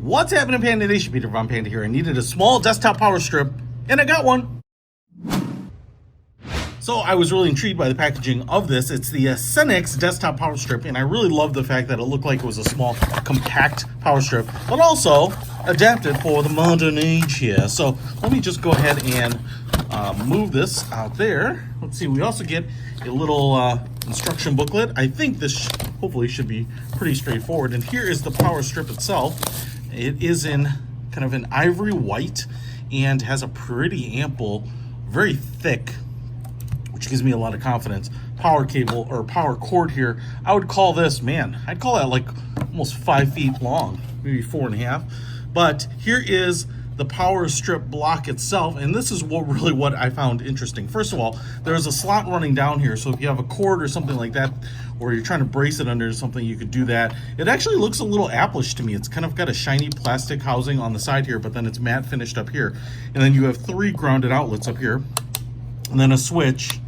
What's happening, Panda Nation? Peter Von Panda here. I needed a small desktop power strip, and I got one. So I was really intrigued by the packaging of this. It's the Acenx desktop power strip, and I really love the fact that it looked like it was a small, compact power strip, but also adapted for the modern age here. So let me just go ahead and move this out there. Let's see, we also get a little instruction booklet. I think this hopefully should be pretty straightforward. And here is the power strip itself. It is in kind of an ivory white and has a pretty ample, very thick, which gives me a lot of confidence, power cable or power cord here. I would call this, man, I'd call that like almost 5 feet long, maybe 4.5. But here is the power strip block itself, and this is what I found interesting. First of all, there's a slot running down here, so if you have a cord or something like that, or you're trying to brace it under something, you could do that. It actually looks a little Apple-ish to me. It's kind of got a shiny plastic housing on the side here, but then it's matte finished up here. And then you have 3 grounded outlets up here, and then a switch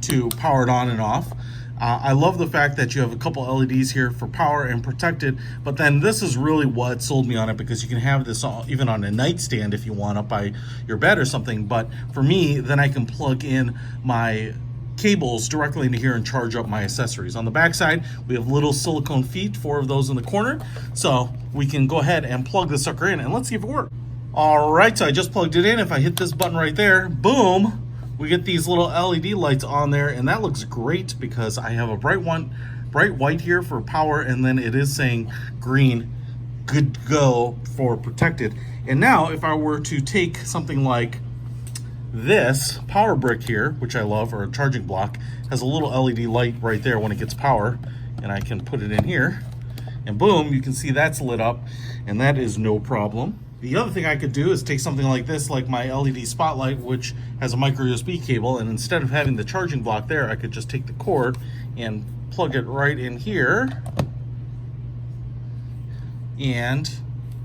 to power it on and off. I love the fact that you have a couple LEDs here for power and protected, but then this is really what sold me on it, because you can have this even on a nightstand if you want, up by your bed or something. But for me, then I can plug in my cables directly into here and charge up my accessories. On the back side, we have little silicone feet, 4 of those in the corner, so we can go ahead and plug the sucker in, and let's see if it works. All right, so I just plugged it in. If I hit this button right there, boom, we get these little LED lights on there, and that looks great because I have a bright white here for power, and then it is saying green, good to go for protected. And now if I were to take something like this power brick here, which I love, or a charging block, has a little LED light right there when it gets power, and I can put it in here, and boom, you can see that's lit up, and that is no problem. The other thing I could do is take something like this, like my LED spotlight, which has a micro USB cable, and instead of having the charging block there, I could just take the cord and plug it right in here and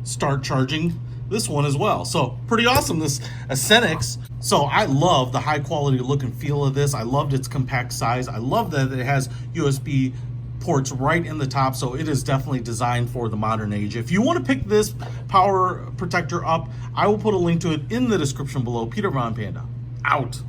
start charging this one as well. So pretty awesome, this Acenx. So I love the high quality look and feel of this. I loved its compact size. I love that it has USB ports right in the top, so it is definitely designed for the modern age. If you want to pick this power protector up, I will put a link to it in the description below. Peter Von Panda, out.